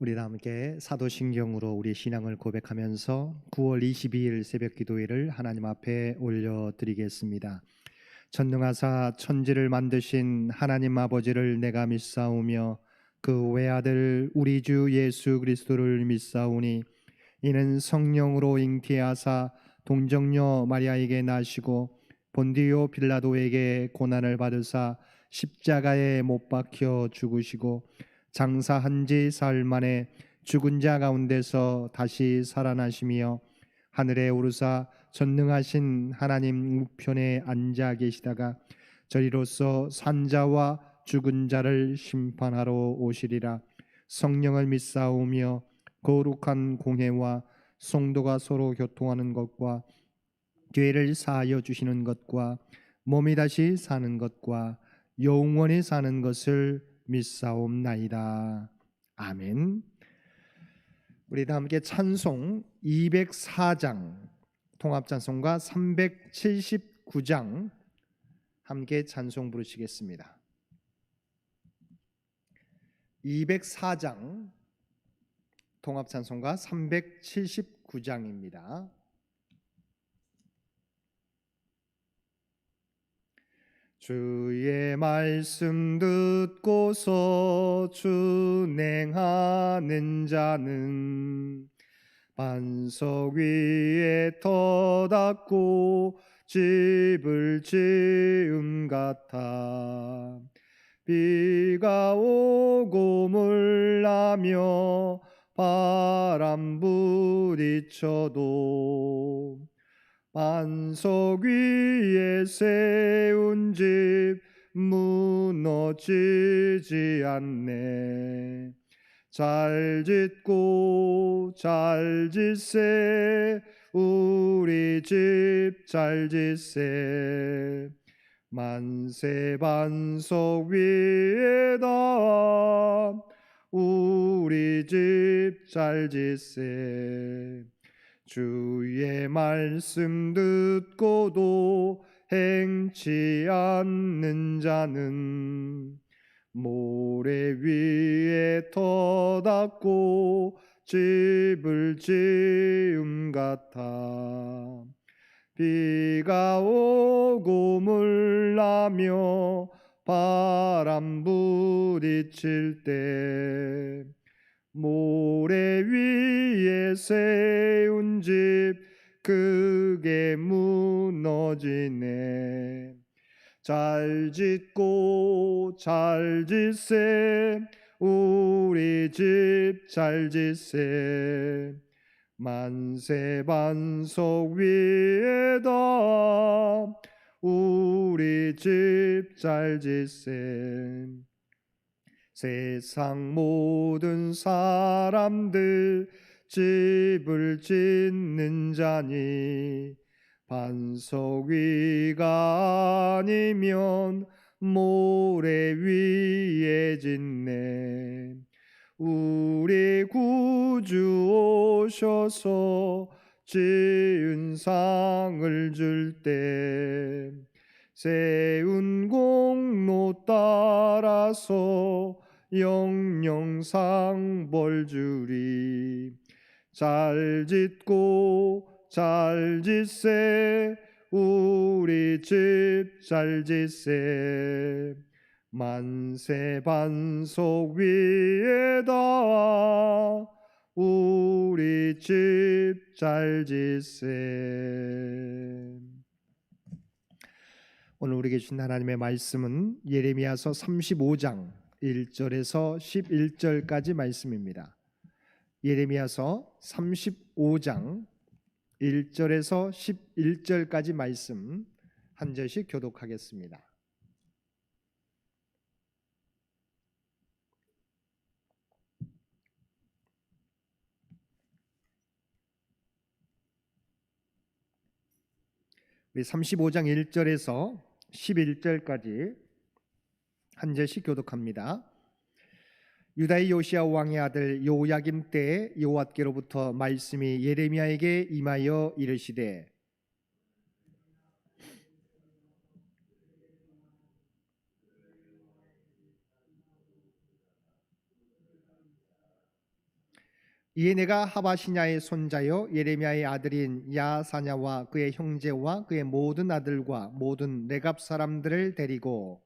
우리 다 함께 사도신경으로 우리 신앙을 고백하면서 9월 22일 새벽 기도회를 하나님 앞에 올려드리겠습니다. 전능하사 천지를 만드신 하나님 아버지를 내가 믿사오며 그 외아들 우리 주 예수 그리스도를 믿사오니 이는 성령으로 잉태하사 동정녀 마리아에게 나시고 본디오 빌라도에게 고난을 받으사 십자가에 못 박혀 죽으시고 장사한 지 사흘 만에 죽은 자 가운데서 다시 살아나시며 하늘에 오르사 전능하신 하나님 우편에 앉아 계시다가 저리로서 산자와 죽은 자를 심판하러 오시리라. 성령을 믿사오며 거룩한 공회와 성도가 서로 교통하는 것과 죄를 사하여 주시는 것과 몸이 다시 사는 것과 영원히 사는 것을 믿사옵나이다. 아멘. 우리 다 함께 찬송 204장 통합찬송가 379장 함께 찬송 부르시겠습니다. 204장 통합찬송가 379장입니다. 주의 말씀 듣고서 준행하는 자는 반석 위에 터닫고 집을 지음 같아. 비가 오고 물나며 바람 부딪혀도 반석 위에 세운 집 무너지지 않네. 잘 짓고 잘 짓세 우리 집 잘 짓세. 만세 반석 위에다 우리 집 잘 짓세. 주의 말씀 듣고도 행치 않는 자는 모래 위에 터닫고 집을 지음 같아. 비가 오고 물나며 바람 부딪힐 때 모래 위에 세운 집 크게 무너지네. 잘 짓고 잘 짓세 우리 집 잘 짓세. 만세 반석 위에다 우리 집 잘 짓세. 세상 모든 사람들 집을 짓는 자니 반석 위가 아니면 모래 위에 짓네. 우리 구주 오셔서 지은 상을 줄 때 세운 공로 따라서 영영상 벌 주리. 잘 짓고 잘 짓세 우리 집 잘 짓세. 만세 반석 위에다 우리 집 잘 짓세. 오늘 우리에게 주신 하나님의 말씀은 예레미야서 35장 1절에서 11절까지 말씀입니다. 예레미야서 35장 1절에서 11절까지 말씀 한 절씩 교독하겠습니다. 우리 35장 1절에서 11절까지 한 절씩 교독합니다. 유다의 요시야 왕의 아들 요야김 때에 여호와께로부터 말씀이 예레미야에게 임하여 이르시되 이에 내가 하바시냐의 손자요 예레미야의 아들인 야사냐와 그의 형제와 그의 모든 아들과 모든 레갑 사람들을 데리고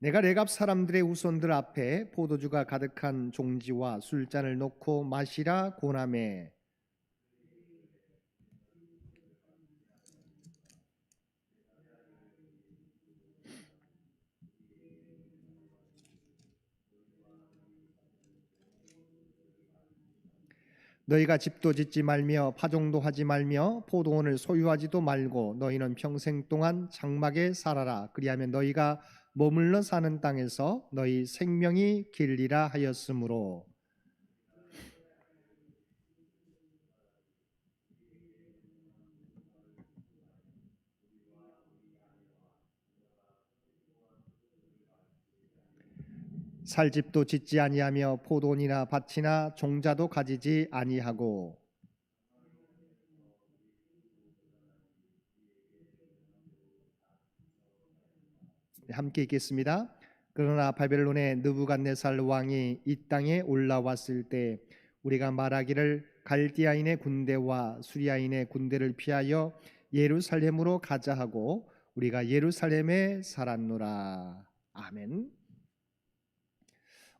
내가 레갑 사람들의 후손들 앞에 포도주가 가득한 종지와 술잔을 놓고 마시라 고나매. 너희가 집도 짓지 말며 파종도 하지 말며 포도원을 소유하지도 말고 너희는 평생 동안 장막에 살아라. 그리하면 너희가 머물러 사는 땅에서 너희 생명이 길리라 하였으므로. 살 집도 짓지 아니하며 포도원이나 밭이나 종자도 가지지 아니하고. 함께 읽겠습니다. 그러나 바벨론의 느부갓네살 왕이 이 땅에 올라왔을 때 우리가 말하기를 갈디아인의 군대와 수리아인의 군대를 피하여 예루살렘으로 가자 하고 우리가 예루살렘에 살았노라. 아멘.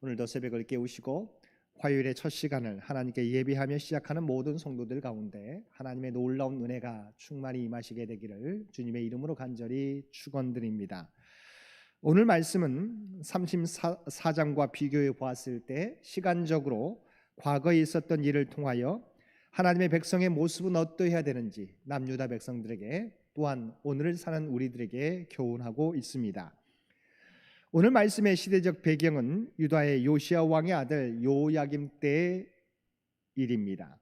오늘도 새벽을 깨우시고 화요일의 첫 시간을 하나님께 예배하며 시작하는 모든 성도들 가운데 하나님의 놀라운 은혜가 충만히 임하시게 되기를 주님의 이름으로 간절히 축원드립니다. 오늘 말씀은 34장과 비교해 보았을 때 시간적으로 과거에 있었던 일을 통하여 하나님의 백성의 모습은 어떠해야 되는지 남유다 백성들에게 또한 오늘을 사는 우리들에게 교훈하고 있습니다. 오늘 말씀의 시대적 배경은 유다의 요시야 왕의 아들 요야김 때의 일입니다.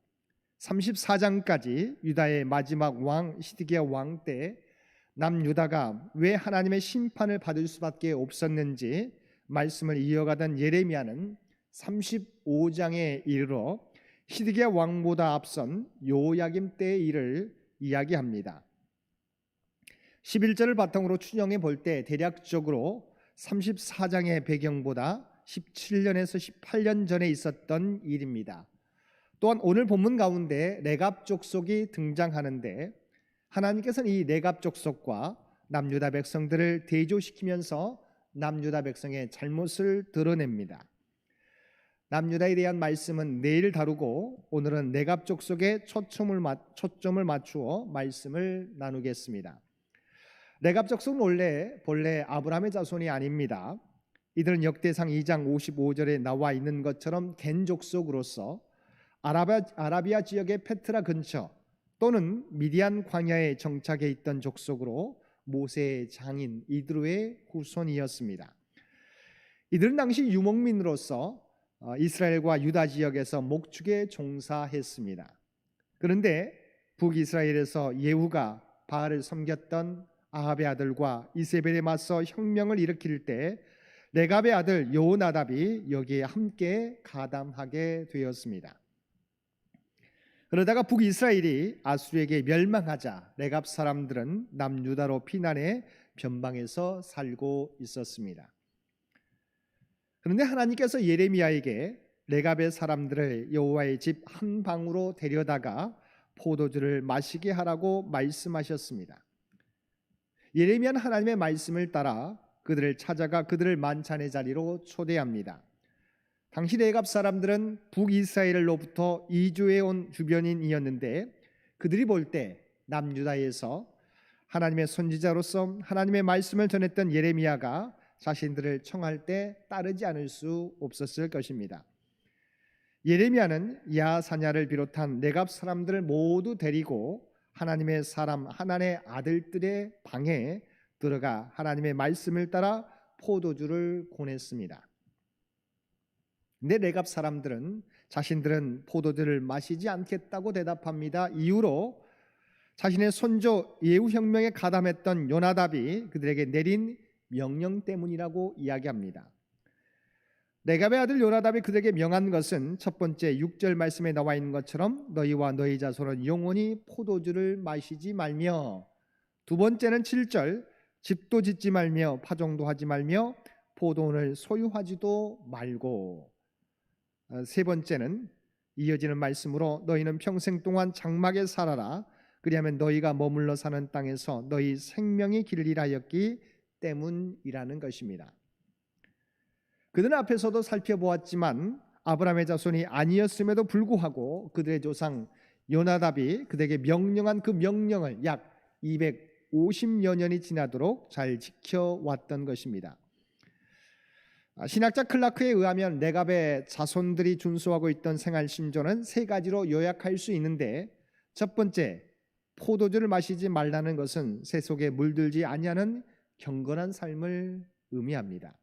34장까지 유다의 마지막 왕 시드기야 왕 때 남유다가 왜 하나님의 심판을 받을 수밖에 없었는지 말씀을 이어가던 예레미야는 35장에 이르러 시드기야 왕보다 앞선 요야김 때의 일을 이야기합니다. 11절을 바탕으로 추정해 볼 때 대략적으로 34장의 배경보다 17년에서 18년 전에 있었던 일입니다. 또한 오늘 본문 가운데 레갑 족속이 등장하는데 하나님께서는 이 레갑 족속과 남유다 백성들을 대조시키면서 남유다 백성의 잘못을 드러냅니다. 남유다에 대한 말씀은 내일 다루고 오늘은 레갑 족속에 초점을 맞추어 말씀을 나누겠습니다. 레갑 족속은 본래 아브라함의 자손이 아닙니다. 이들은 역대상 2장 55절에 나와 있는 것처럼 겐 족속으로서 아라비아 지역의 페트라 근처 또는 미디안 광야에 정착해 있던 족속으로 모세의 장인 이드로의 후손이었습니다. 이들은 당시 유목민으로서 이스라엘과 유다 지역에서 목축에 종사했습니다. 그런데 북이스라엘에서 예후가 바알을 섬겼던 아합의 아들과 이세벨에 맞서 혁명을 일으킬 때 레갑의 아들 여호나답이 여기에 함께 가담하게 되었습니다. 그러다가 북이스라엘이 아수르에게 멸망하자 레갑 사람들은 남유다로 피난해 변방에서 살고 있었습니다. 그런데 하나님께서 예레미야에게 레갑의 사람들을 여호와의 집 한 방으로 데려다가 포도주를 마시게 하라고 말씀하셨습니다. 예레미야는 하나님의 말씀을 따라 그들을 찾아가 그들을 만찬의 자리로 초대합니다. 당시 레갑 사람들은 북이스라엘로부터 이주해 온 주변인이었는데 그들이 볼 때 남유다에서 하나님의 선지자로서 하나님의 말씀을 전했던 예레미야가 자신들을 청할 때 따르지 않을 수 없었을 것입니다. 예레미야는 야사냐를 비롯한 레갑 사람들을 모두 데리고 하나님의 사람 하나님의 아들들의 방에 들어가 하나님의 말씀을 따라 포도주를 권했습니다. 근데 레갑 사람들은 자신들은 포도주를 마시지 않겠다고 대답합니다. 이유로 자신의 손조 예후 혁명에 가담했던 요나답이 그들에게 내린 명령 때문이라고 이야기합니다. 레갑의 아들 요나답이 그들에게 명한 것은 첫 번째 6절 말씀에 나와 있는 것처럼 너희와 너희 자손은 영원히 포도주를 마시지 말며, 두 번째는 7절 집도 짓지 말며 파종도 하지 말며 포도원을 소유하지도 말고, 세 번째는 이어지는 말씀으로 너희는 평생 동안 장막에 살아라. 그리하면 너희가 머물러 사는 땅에서 너희 생명이 길리라 하였기 때문이라는 것입니다. 그들은 앞에서도 살펴보았지만 아브라함의 자손이 아니었음에도 불구하고 그들의 조상 요나답이 그들에게 명령한 그 명령을 약 250여 년이 지나도록 잘 지켜왔던 것입니다. 신학자 클라크에 의하면 레갑의 자손들이 준수하고 있던 생활 신조는 세 가지로 요약할 수 있는데, 첫 번째, 포도주를 마시지 말라는 것은 새 속에 물들지 아니하는 경건한 삶을 의미합니다.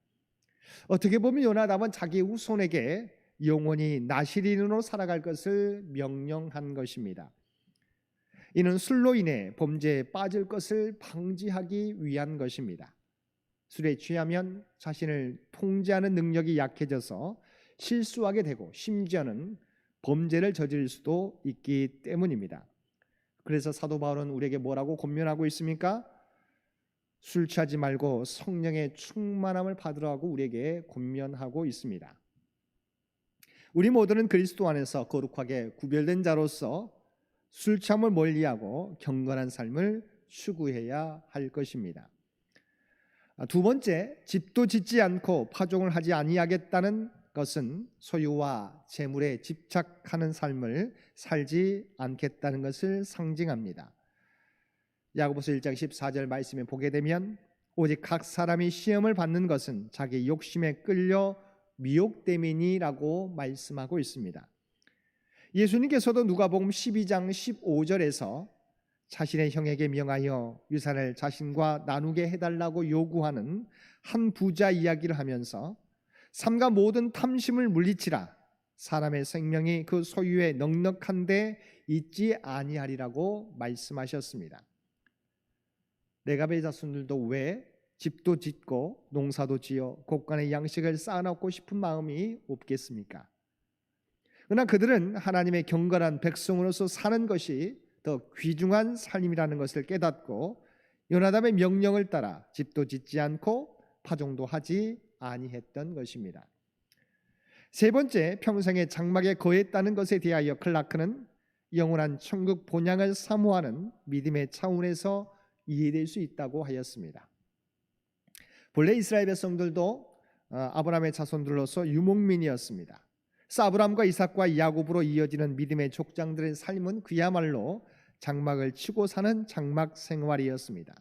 어떻게 보면 요나답은 자기 후손에게 영원히 나시린으로 살아갈 것을 명령한 것입니다. 이는 술로 인해 범죄에 빠질 것을 방지하기 위한 것입니다. 술에 취하면 자신을 통제하는 능력이 약해져서 실수하게 되고 심지어는 범죄를 저지를 수도 있기 때문입니다. 그래서 사도 바울은 우리에게 뭐라고 권면하고 있습니까? 술 취하지 말고 성령의 충만함을 받으라고 우리에게 권면하고 있습니다. 우리 모두는 그리스도 안에서 거룩하게 구별된 자로서 술 취함을 멀리하고 경건한 삶을 추구해야 할 것입니다. 두 번째, 집도 짓지 않고 파종을 하지 아니하겠다는 것은 소유와 재물에 집착하는 삶을 살지 않겠다는 것을 상징합니다. 야고보서 1장 14절 말씀에 보게 되면 오직 각 사람이 시험을 받는 것은 자기 욕심에 끌려 미혹됨이니라고 말씀하고 있습니다. 예수님께서도 누가복음 12장 15절에서 자신의 형에게 명하여 유산을 자신과 나누게 해달라고 요구하는 한 부자 이야기를 하면서 삼가 모든 탐심을 물리치라, 사람의 생명이 그 소유에 넉넉한데 있지 아니하리라고 말씀하셨습니다. 레갑의 자손들도 왜 집도 짓고 농사도 지어 곳간의 양식을 쌓아놓고 싶은 마음이 없겠습니까? 그러나 그들은 하나님의 경건한 백성으로서 사는 것이 더 귀중한 삶이라는 것을 깨닫고 요나답의 명령을 따라 집도 짓지 않고 파종도 하지 아니했던 것입니다. 세 번째, 평생의 장막에 거했다는 것에 대하여 클라크는 영원한 천국 본향을 사모하는 믿음의 차원에서 이해될 수 있다고 하였습니다. 본래 이스라엘 백성들도 아브라함의 자손들로서 유목민이었습니다. 그래서 아브라함과 이삭과 야곱으로 이어지는 믿음의 족장들의 삶은 그야말로 장막을 치고 사는 장막 생활이었습니다.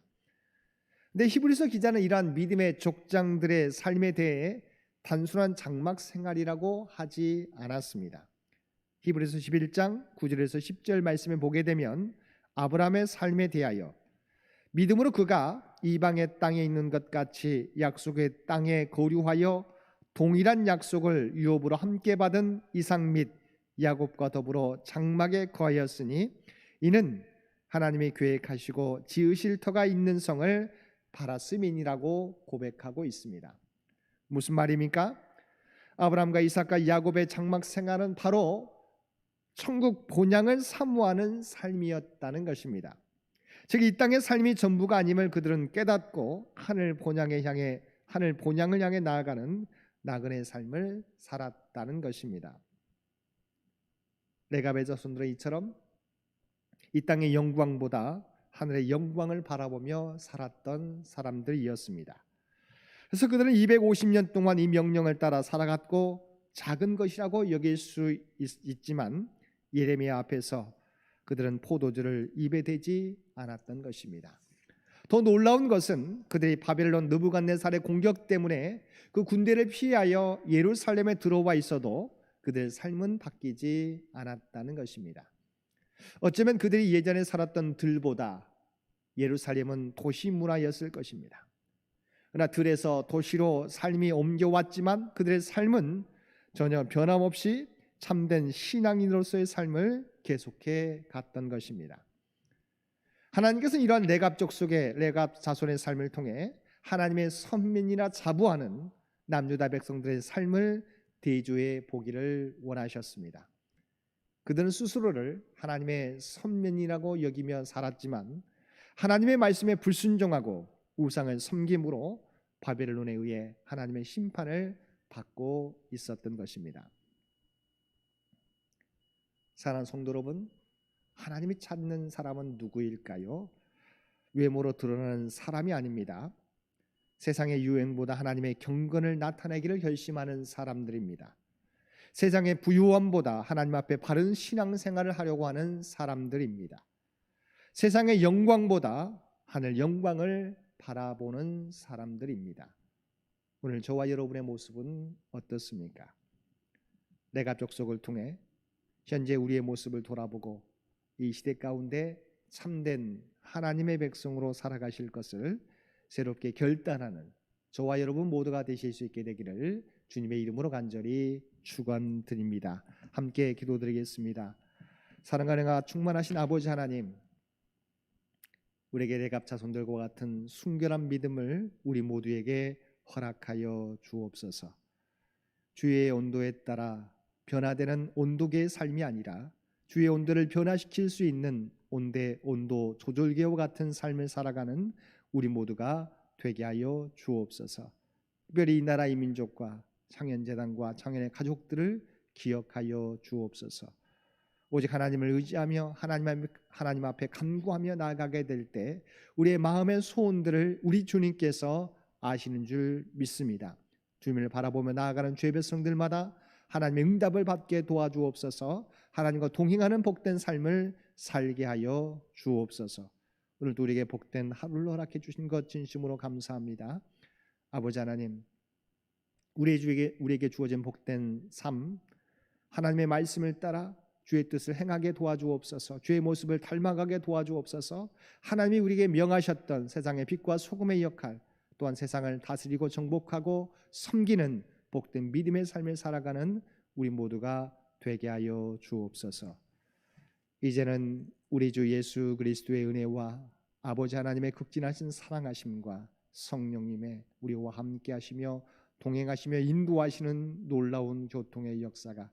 근데 히브리서 기자는 이러한 믿음의 족장들의 삶에 대해 단순한 장막 생활이라고 하지 않았습니다. 히브리서 11장 9절에서 10절 말씀에 보게 되면 아브라함의 삶에 대하여 믿음으로 그가 이방의 땅에 있는 것 같이 약속의 땅에 거류하여 동일한 약속을 유업으로 함께 받은 이삭 및 야곱과 더불어 장막에 거하였으니 이는 하나님이 계획하시고 지으실 터가 있는 성을 바랐음이니라고 고백하고 있습니다. 무슨 말입니까? 아브라함과 이삭과 야곱의 장막 생활은 바로 천국 본향을 사모하는 삶이었다는 것입니다. 즉 이 땅의 삶이 전부가 아님을 그들은 깨닫고 하늘 본향을 향해 나아가는 나그네 삶을 살았다는 것입니다. 레갑의 자손들은 이처럼 이 땅의 영광보다 하늘의 영광을 바라보며 살았던 사람들이었습니다. 그래서 그들은 250년 동안 이 명령을 따라 살아갔고 작은 것이라고 여길 수 있지만 예레미야 앞에서 그들은 포도주를 입에 대지 않았던 것입니다. 더 놀라운 것은 그들이 바벨론 느부갓네살의 공격 때문에 그 군대를 피하여 예루살렘에 들어와 있어도 그들의 삶은 바뀌지 않았다는 것입니다. 어쩌면 그들이 예전에 살았던 들보다 예루살렘은 도시 문화였을 것입니다. 그러나 들에서 도시로 삶이 옮겨왔지만 그들의 삶은 전혀 변함없이 참된 신앙인으로서의 삶을 계속해 갔던 것입니다. 하나님께서는 이러한 레갑 족속의 레갑 자손의 삶을 통해 하나님의 선민이라 자부하는 남유다 백성들의 삶을 대조해 보기를 원하셨습니다. 그들은 스스로를 하나님의 선민이라고 여기며 살았지만 하나님의 말씀에 불순종하고 우상을 섬김으로 바벨론에 의해 하나님의 심판을 받고 있었던 것입니다. 사랑하는 성도 여러분, 하나님이 찾는 사람은 누구일까요? 외모로 드러나는 사람이 아닙니다. 세상의 유행보다 하나님의 경건을 나타내기를 결심하는 사람들입니다. 세상의 부유함보다 하나님 앞에 바른 신앙생활을 하려고 하는 사람들입니다. 세상의 영광보다 하늘 영광을 바라보는 사람들입니다. 오늘 저와 여러분의 모습은 어떻습니까? 내가 족속을 통해 현재 우리의 모습을 돌아보고 이 시대 가운데 참된 하나님의 백성으로 살아가실 것을 새롭게 결단하는 저와 여러분 모두가 되실 수 있게 되기를 주님의 이름으로 간절히 축원드립니다. 함께 기도드리겠습니다. 사랑과 은혜가 충만하신 아버지 하나님, 우리에게 레갑자손들과 같은 순결한 믿음을 우리 모두에게 허락하여 주옵소서. 주의 온도에 따라 변화되는 온도계의 삶이 아니라 주의 온도를 변화시킬 수 있는 온도 조절계와 같은 삶을 살아가는 우리 모두가 되게 하여 주옵소서. 특별히 이 나라 이 민족과 창현재단과 창현의 가족들을 기억하여 주옵소서. 오직 하나님을 의지하며 하나님 앞에 간구하며 나아가게 될 때 우리의 마음의 소원들을 우리 주님께서 아시는 줄 믿습니다. 주님을 바라보며 나아가는 주의 백성들마다 하나님의 응답을 받게 도와주옵소서. 하나님과 동행하는 복된 삶을 살게 하여 주옵소서. 오늘도 우리에게 복된 하루를 허락해 주신 것 진심으로 감사합니다. 아버지 하나님, 우리에게 주어진 복된 삶, 하나님의 말씀을 따라 주의 뜻을 행하게 도와주옵소서. 주의 모습을 닮아가게 도와주옵소서. 하나님이 우리에게 명하셨던 세상의 빛과 소금의 역할, 또한 세상을 다스리고 정복하고 섬기는 복된 믿음의 삶을 살아가는 우리 모두가 되게 하여 주옵소서. 이제는 우리 주 예수 그리스도의 은혜와 아버지 하나님의 극진하신 사랑하심과 성령님의 우리와 함께 하시며 동행하시며 인도하시는 놀라운 교통의 역사가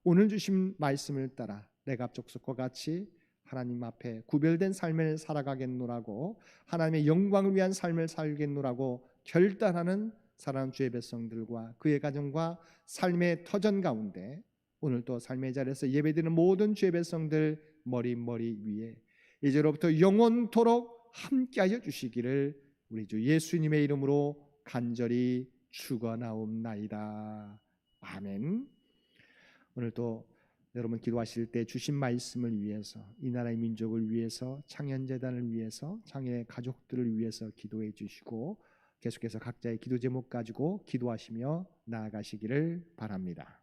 오늘 주신 말씀을 따라 레갑족속과 같이 하나님 앞에 구별된 삶을 살아가겠노라고, 하나님의 영광을 위한 삶을 살겠노라고 결단하는 사랑하는 주의 백성들과 그의 가정과 삶의 터전 가운데 오늘도 삶의 자리에서 예배드리는 모든 주의 백성들 머리 위에 이제로부터 영원토록 함께하여 주시기를 우리 주 예수님의 이름으로 간절히 축원하옵나이다. 아멘. 오늘도 여러분 기도하실 때 주신 말씀을 위해서, 이 나라의 민족을 위해서, 창현재단을 위해서, 창현의 가족들을 위해서 기도해 주시고 계속해서 각자의 기도 제목 가지고 기도하시며 나아가시기를 바랍니다.